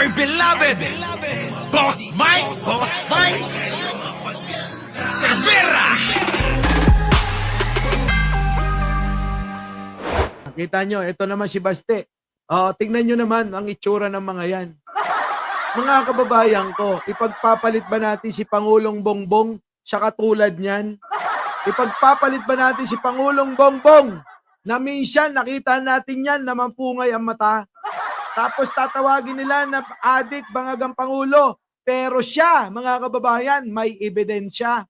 dear beloved, Boss Mike Cervera. Kita nyo, ito naman si Baste. Tingnan nyo naman ang itsura ng mga yan. Mga kababayan ko, ipagpapalit ba natin si Pangulong Bongbong sa katulad niyan? Ipagpapalit ba natin si Pangulong Bongbong na minsan nakita natin yan na mampungay ang mata? Tapos tatawagin nila na adik, bangagang Pangulo. Pero siya, mga kababayan, may ebidensya.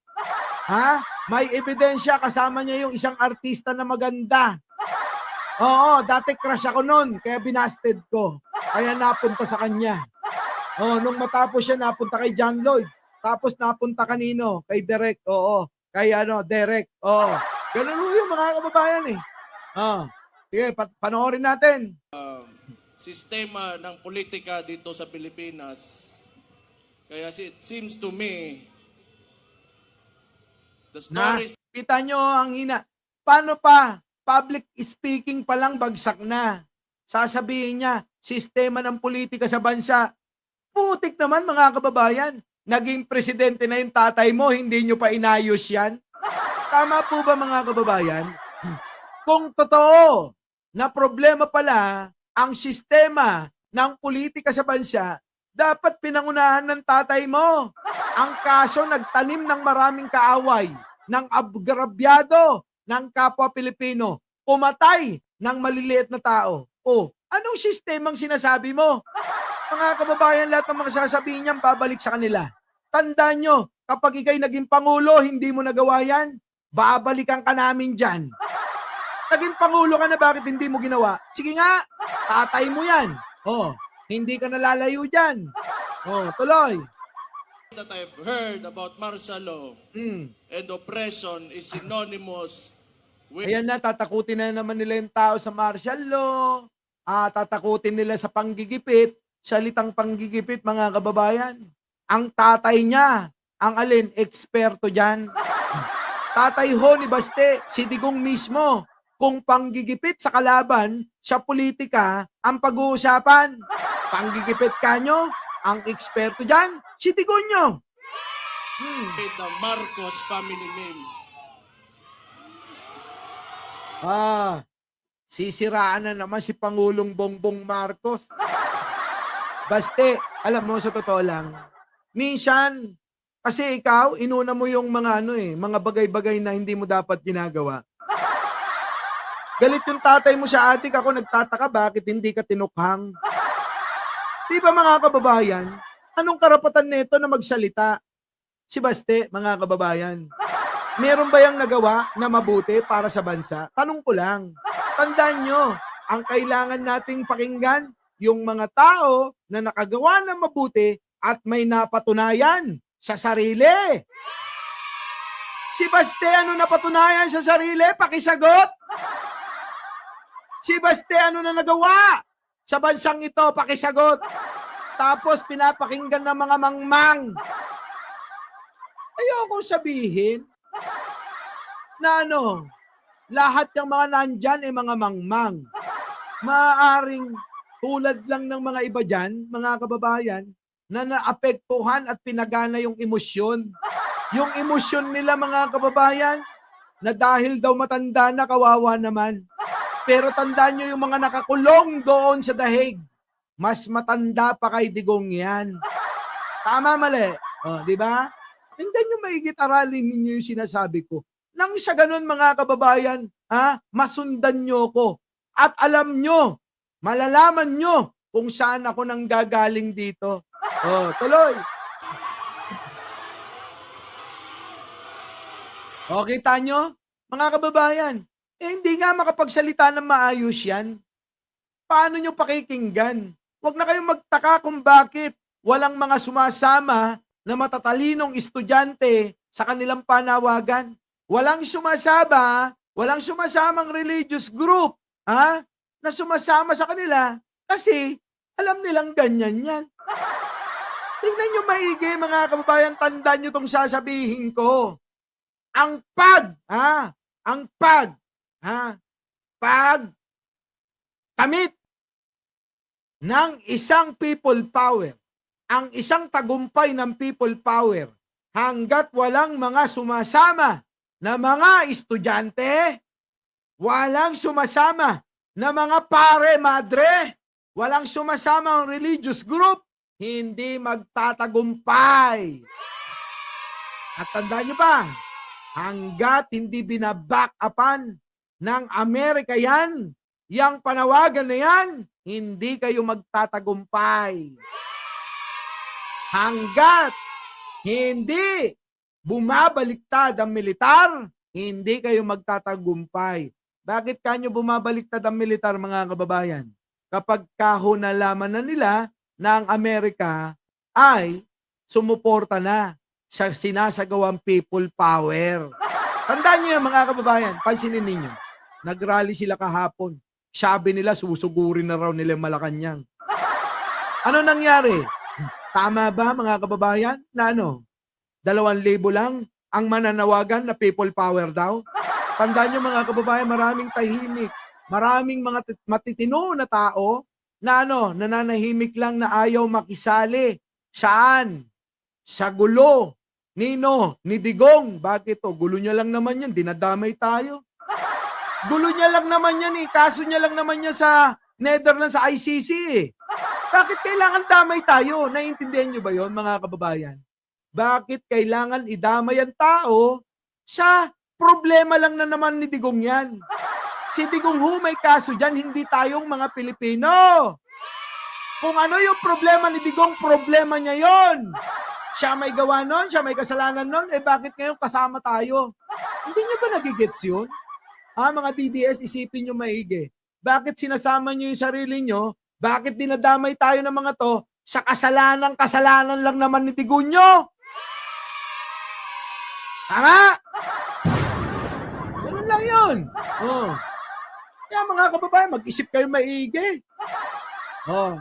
Ha? May ebidensya, kasama niya yung isang artista na maganda. Oo, dati crush ako nun, kaya binasted ko. Kaya napunta sa kanya. Nung matapos siya, napunta kay John Lloyd. Tapos napunta kanino? Kay Derek, oo. Kay Derek, oo. Ganun yung mga kababayan eh. Sige, panoorin natin. Sistema ng politika dito sa Pilipinas. Kaya it seems to me, the stories... Kita nyo ang hina. Paano pa? Public speaking pa lang bagsak na. Sasabihin niya, sistema ng politika sa bansa. Putik naman mga kababayan. Naging presidente na yung tatay mo, hindi nyo pa inayos yan. Tama po ba mga kababayan? Kung totoo na problema pala ang sistema ng politika sa bansa, dapat pinangunahan ng tatay mo. Ang kaso nagtanim ng maraming kaaway, ng agrabyado, ng kapwa Pilipino, pumatay ng maliliit na tao. Anong sistemang sinasabi mo? Mga kababayan, lahat ng mga sasabihin niyan, babalik sa kanila. Tandaan nyo, kapag ikay naging Pangulo, hindi mo nagawa yan, babalikan ka namin dyan. Naging Pangulo ka na, bakit hindi mo ginawa? Sige nga, tatay mo yan. Hindi ka nalalayo dyan. Tuloy. that I've heard about martial law and oppression is synonymous with... Ayan na, tatakutin na naman nila yung tao sa martial law. Tatakutin nila sa panggigipit. Salitang panggigipit, mga kababayan. Ang tatay niya, ang alin, eksperto dyan. Tatay ho ni Baste, si Digong mismo. Kung panggigipit sa kalaban, sa politika, ang pag-uusapan. Panggigipit ka nyo, ang eksperto dyan, si Digong nyo. the Marcos family name. Sisiraan na naman si Pangulong Bongbong Marcos. Baste, alam mo sa totoo lang, minsan, kasi ikaw, inuna mo yung mga mga bagay-bagay na hindi mo dapat ginagawa. Galit yung tatay mo sa atik, ako nagtataka bakit hindi ka tinukhang. Di ba mga kababayan, anong karapatan nito na magsalita? Si Baste, mga kababayan, meron ba yung nagawa na mabuti para sa bansa? Tanong ko lang. Tandaan nyo, ang kailangan nating pakinggan, yung mga tao na nakagawa ng mabuti at may napatunayan sa sarili. Si Baste, ano napatunayan sa sarili? Pakisagot! Si Baste, ano na nagawa sa bansang ito? Pakisagot! Tapos pinapakinggan ng mga mangmang. Ayokong sabihin na lahat ng mga nandyan ay mga mangmang. Maaaring tulad lang ng mga iba dyan, mga kababayan, na naapektuhan at pinagana yung emosyon. Yung emosyon nila, mga kababayan, na dahil daw matanda na, kawawa naman. Pero tandaan nyo yung mga nakakulong doon sa dahig. Mas matanda pa kay Digong yan. Tama, mali. Di ba? Tingnan nyo maigit, aralin ninyo yung sinasabi ko. Nang sa ganun, mga kababayan, masundan nyo ko. At alam nyo, malalaman nyo kung saan ako nang gagaling dito. Tuloy. Kita nyo, mga kababayan, hindi nga makapagsalita ng maayos yan. Paano nyo pakikinggan? Huwag na kayong magtaka kung bakit walang mga sumasama na matatalinong estudyante sa kanilang panawagan. Walang sumasamang religious group, na sumasama sa kanila kasi alam nilang ganyan yan. Tingnan nyo maigi, mga kababayan, tandaan nyo itong sasabihin ko. Ang pagkamit ng isang people power, ang isang tagumpay ng people power, hanggat walang mga sumasama na mga estudyante, walang sumasama na mga pare, madre, walang sumasama ang religious group, hindi magtatagumpay. At tandaan nyo ba, hanggat hindi binaback upan ng Amerika yan, yang panawagan na yan, hindi kayo magtatagumpay. Hanggat hindi bumabaliktad ang militar, hindi kayo magtatagumpay. Bakit kanyo bumabaliktad ang militar, mga kababayan? Kapag nalaman na nila na ang Amerika ay sumuporta na sa sinasagawang people power. Tandaan niyo yan, mga kababayan, pansinin ninyo. Nagrally sila kahapon. Sabi nila, susugurin na raw nila yung Malacanang. Ano nangyari? Tama ba, mga kababayan, na 2,000 lang ang mananawagan na people power daw? Tandaan nyo, mga kababayan, maraming tahimik. Maraming mga matitino na tao na nananahimik lang na ayaw makisali. Saan? Sa gulo. Ni Digong. Bakit to? Gulo niya lang naman yan. Dinadamay tayo. Gulo niya lang naman yan eh. Kaso niya lang naman yan sa Netherlands, sa ICC eh. Bakit kailangan damay tayo? Naiintindihan nyo ba yon, mga kababayan? Bakit kailangan idamay ang tao sa problema lang na naman ni Digong yan? Si Digong may kaso dyan, hindi tayong mga Pilipino. Kung ano yung problema ni Digong, problema niya yon. Siya may gawa nun, siya may kasalanan nun, bakit ngayon kasama tayo? Hindi nyo ba nagigets yun? Mga DDS, isipin nyo maigi. Bakit sinasama nyo yung sarili nyo? Bakit dinadamay tayo ng mga to sa kasalanan lang naman ni Digong nyo? Tama? Ganun lang yun. Kaya mga kababayan, mag-isip kayo maigi.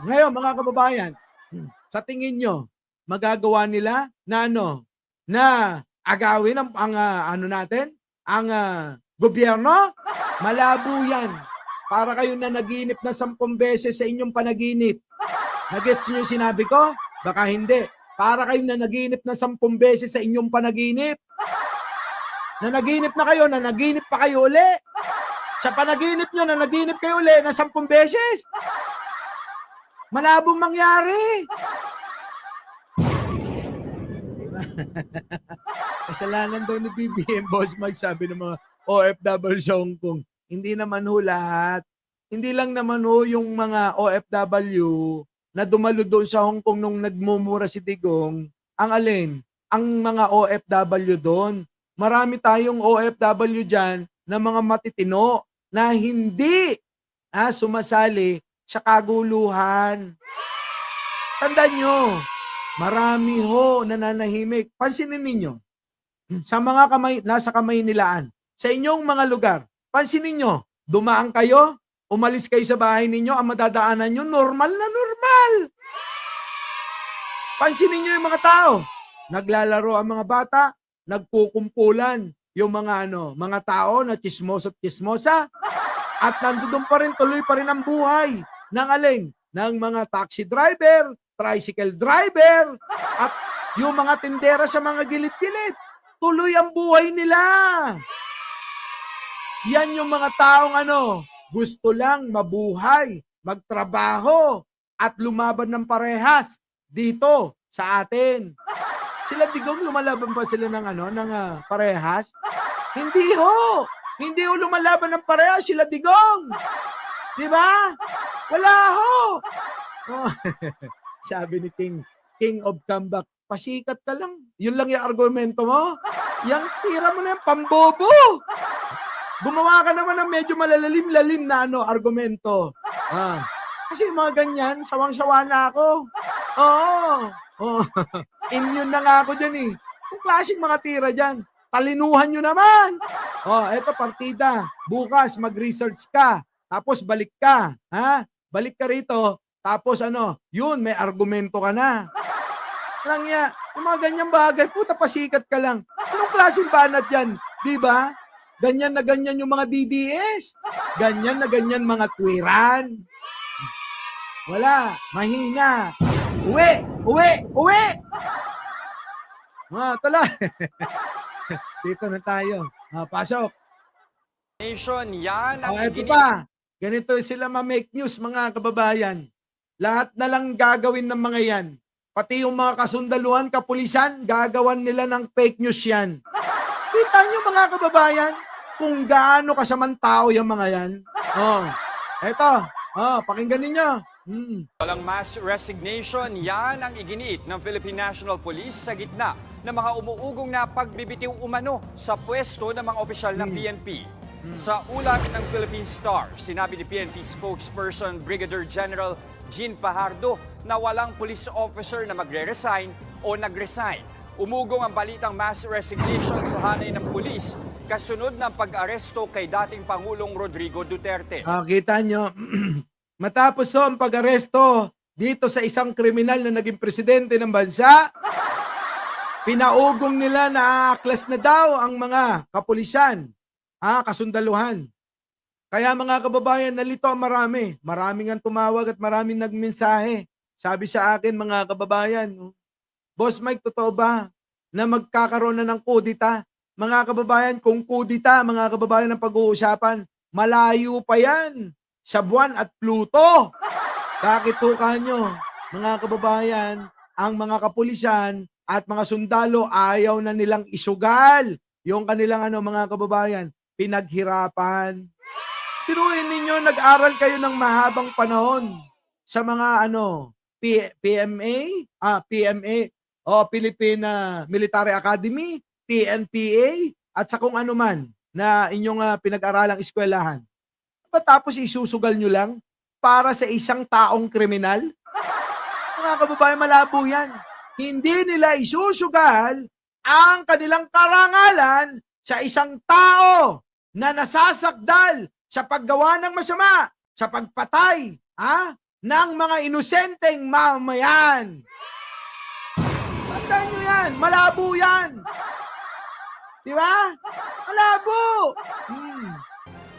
Ngayon mga kababayan, sa tingin nyo, magagawa nila na na agawin ang gobyerno? Malabo yan. Para kayo na naginip na 10 beses sa inyong panaginip. Nagets nyo yung sinabi ko? Baka hindi. Para kayo na naginip na 10 beses sa inyong panaginip. Na naginip na kayo, na naginip pa kayo uli. Sa panaginip nyo, na naginip kayo uli na 10 beses. Malabong mangyari. Kasalanan daw ni BBM Boss Mike, sabi ng mga OFW sa Hong Kong. Hindi naman lahat. Hindi lang naman yung mga OFW na dumalo doon sa Hong Kong nung nagmumura si Digong. Ang alin? Ang mga OFW doon. Marami tayong OFW dyan na mga matitino na hindi sumasali sa kaguluhan. Tandaan nyo, marami nananahimik. Pansinin ninyo, sa mga nasa Kamaynilaan, sa inyong mga lugar, pansinin nyo, dumaan kayo, umalis kayo sa bahay ninyo, ang madadaanan nyo, normal na normal. Pansinin nyo yung mga tao, naglalaro ang mga bata, nagkukumpulan yung mga tao na chismosa, at nandoon pa rin, tuloy pa rin ang buhay ng mga taxi driver, tricycle driver, at yung mga tindera sa mga gilid-gilid. Tuloy ang buhay nila. Yan yung mga taong gusto lang mabuhay, magtrabaho, at lumaban ng parehas dito sa atin. Sila Digong, lumalaban ba sila ng parehas? Hindi ho. Hindi ho lumalaban ng parehas sila Digong. Di ba? Wala ho. Sabi ni King of Comeback, pasikat ka lang. Yun lang yung argumento mo. Yang tira mo na yung pambobo. Gumawa ka naman ng medyo malalalim-lalim na argumento. Kasi mga ganyan, sawang-sawa na ako. Oo. Immune na nga ako dyan eh. Kung klaseng mga tira dyan, talinuhan nyo naman. Eto partida. Bukas, mag-research ka. Tapos balik ka. Balik ka rito. Tapos yun, may argumento ka na. Langya, yung mga ganyang bagay, puta, pasikat ka lang. Anong klaseng banat yan? Diba? Ganyan na ganyan yung mga DDS. Ganyan na ganyan mga twiran. Wala. Mahina. Uwi! Uwi! Uwi! Tala. Dito na tayo. Pasok. Nation, yan ang Ito pa. Ganito sila ma-make news, mga kababayan. Lahat na lang gagawin ng mga yan. Pati yung mga kasundaluhan, kapulisan, gagawan nila ng fake news yan. Kita nyo, mga kababayan, kung gaano kasamang tao yung mga yan. Eto. Pakinggan ninyo. Walang mass resignation, yan ang iginiit ng Philippine National Police sa gitna ng mga umuugong na pagbibitiw umano sa pwesto ng mga opisyal ng PNP. Sa ulat ng Philippine Star, sinabi ni PNP spokesperson Brigadier General Jean Fajardo na walang police officer na magre-resign o nag-resign. Umugong ang balitang mass resignation sa hanay ng pulis kasunod ng pag-aresto kay dating Pangulong Rodrigo Duterte. Kita nyo, matapos ang pag-aresto dito sa isang kriminal na naging presidente ng bansa, pinaugong nila na aaklas na daw ang mga kapulisan, kasundaluhan. Kaya mga kababayan, nalito ang marami. Maraming ang tumawag at maraming nagmensahe. Sabi sa akin, mga kababayan, Boss Mike, totoo ba na magkakaroon na ng kudita? Mga kababayan, kung kudita, mga kababayan ng pag-uusapan, malayo pa yan sa buwan at Pluto. Bakit nyo, mga kababayan, ang mga kapulisan at mga sundalo ayaw na nilang isugal yung kanilang mga kababayan, pinaghirapan. Piruin ninyo, nag-aral kayo ng mahabang panahon sa mga PMA, Philippine Military Academy, PNPA, at sa kung ano man na inyong pinag-aralang eskwelahan. Tapos isusugal nyo lang para sa isang taong kriminal? Mga kababayan, malabo yan. Hindi nila isusugal ang kanilang karangalan sa isang tao na nasasakdal sa paggawa ng masama, sa pagpatay ng mga inosenteng mamamayan. Tandaan nyo yan, malabo yan. Di ba? Malabo.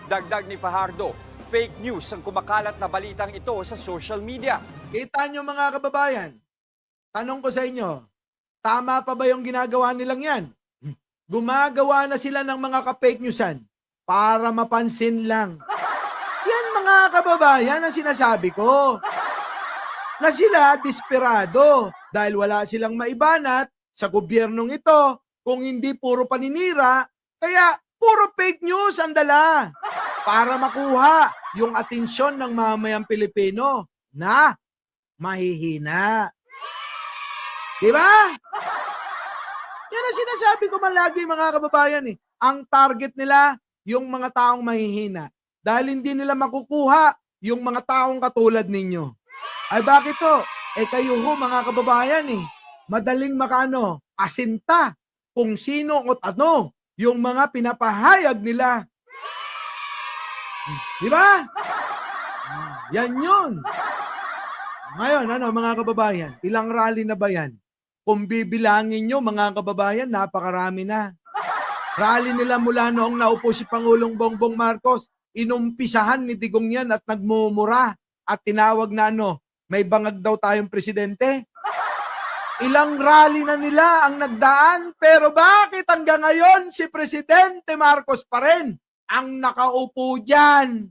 Dagdag ni Fajardo, fake news ang kumakalat na balitang ito sa social media. Kita nyo, mga kababayan, tanong ko sa inyo, tama pa ba yung ginagawa nilang yan? Gumagawa na sila ng mga ka-fake newsan para mapansin lang. Yan, mga kababayan, ang sinasabi ko. Na sila desperado dahil wala silang maibanat sa gobyernong ito kung hindi puro paninira, kaya puro fake news ang dala para makuha yung atensyon ng mamamayang Pilipino na mahihina. Diba? Yan ang sinasabi ko malagi, mga kababayan. Ang target nila, yung mga taong mahihina. Dahil hindi nila makukuha yung mga taong katulad ninyo. Ay bakit to? Kayo ho, mga kababayan, madaling asinta kung sino at ano yung mga pinapahayag nila. Di ba? Yan yun. Ngayon, mga kababayan, ilang rally na ba yan? Kung bibilangin nyo, mga kababayan, napakarami na. Rally nila mula noong naupo si Pangulong Bongbong Marcos, inumpisahan ni Digong yan at nagmumura at tinawag na may bangag daw tayong presidente. Ilang rally na nila ang nagdaan, pero bakit hanggang ngayon si Presidente Marcos pa rin ang nakaupo dyan?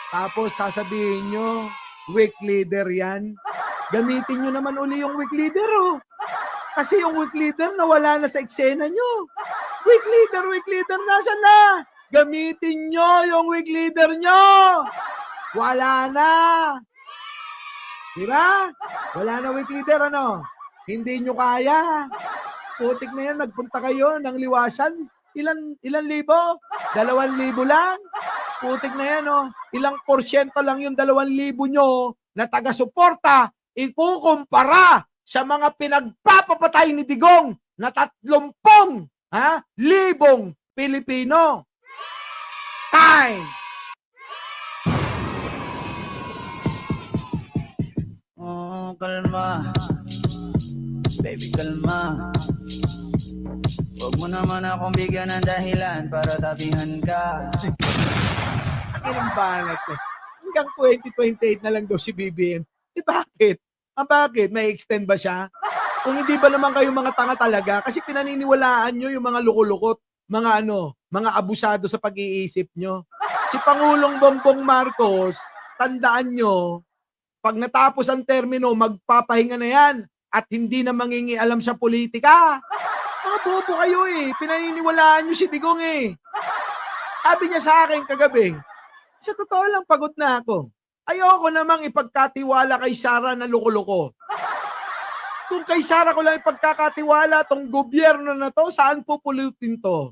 Tapos sasabihin nyo, weak leader yan. Gamitin nyo naman uli yung weak leader, Kasi yung weak leader nawala na sa eksena nyo. Weak leader, nasa na? Gamitin nyo yung weak leader nyo. Wala na. Diba? Wala na weak leader, Hindi nyo kaya. Putik na yan, nagpunta kayo ng liwasan. Ilan libo? 2,000 lang. Putik na yan, Ilang porsyento lang yung 2,000 nyo na taga-suporta ikukumpara sa mga pinagpapapatay ni Digong na 30,000 Pilipino. Time! Oh, kalma. Baby, kalma. Huwag mo naman akong bigyan ng dahilan para tabihan ka. Ang bangat ko. Ang hanggang 2028 na lang daw si BBM. Bakit? Bakit? May extend ba siya? Kung hindi ba naman kayo mga tanga talaga? Kasi pinaniniwalaan nyo yung mga lukulukot, mga abusado sa pag-iisip nyo. Si Pangulong Bongbong Marcos, tandaan nyo, pag natapos ang termino, magpapahinga na yan at hindi na mangingialam sa politika. Mga bobo kayo eh. Pinaniniwalaan nyo si Digong eh. Sabi niya sa akin kagabi, sa totoo lang pagod na ako. Ayoko namang ipagkatiwala kay Sara na loko-loko. Kung kay Sara ko lang ipagkakatiwala tong gobyerno na to, saan pupulutin to?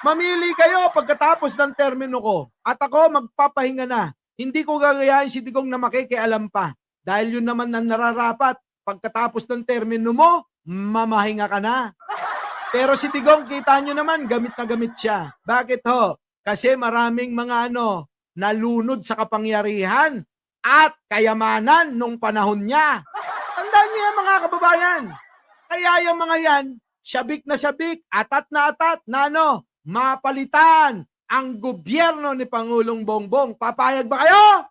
Mamili kayo pagkatapos ng termino ko. At ako magpapahinga na. Hindi ko gagayahin si Digong na makikialam pa. Dahil yun naman ang nararapat. Pagkatapos ng termino mo, mamahinga ka na. Pero si Digong, kita nyo naman, gamit na gamit siya. Bakit ho? Kasi maraming mga nalunod sa kapangyarihan at kayamanan nung panahon niya. Tandaan niyo yan mga kababayan. Kaya yung mga yan, sabik na atat na mapalitan ang gobyerno ni Pangulong Bongbong. Papayag ba kayo?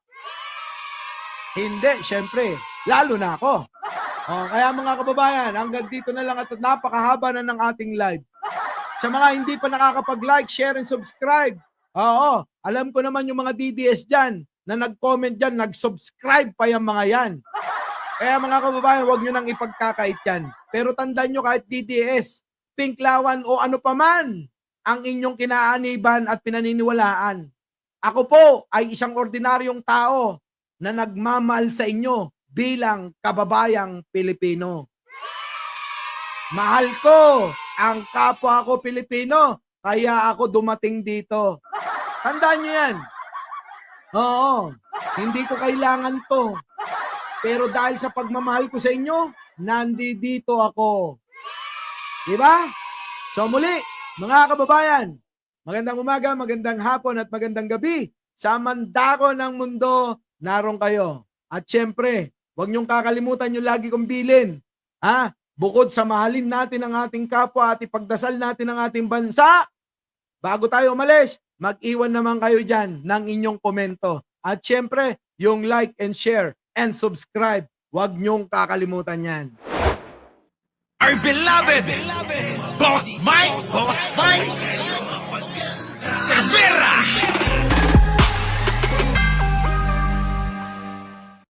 Hindi, syempre. Lalo na ako. Kaya mga kababayan, hanggang dito na lang at napakahaba na ng ating live. Sa mga hindi pa nakakapag-like, share, and subscribe. Oo, alam ko naman yung mga DDS dyan na nag-comment dyan, nag-subscribe pa yung mga yan. Kaya mga kababayan, huwag nyo nang ipagkakait yan. Pero tandaan nyo kahit DDS, Pinklawan o ano paman ang inyong kinaaniban at pinaniniwalaan. Ako po ay isang ordinaryong tao na nagmamahal sa inyo bilang kababayang Pilipino. Mahal ko ang kapwa ko Pilipino, kaya ako dumating dito. Tandaan niyo yan. Oo, hindi ko kailangan to. Pero dahil sa pagmamahal ko sa inyo, nandito ako. Diba? So muli, mga kababayan, magandang umaga, magandang hapon at magandang gabi. Sa mandako ng mundo, naroon kayo. At syempre, huwag niyong kakalimutan yung lagi kong bilin. Bukod sa mahalin natin ang ating kapwa at ipagdasal natin ang ating bansa, bago tayo umalis, mag-iwan naman kayo dyan ng inyong komento. At syempre, yung like and share and subscribe, huwag niyong kakalimutan yan. Our beloved Boss Mike Cervera.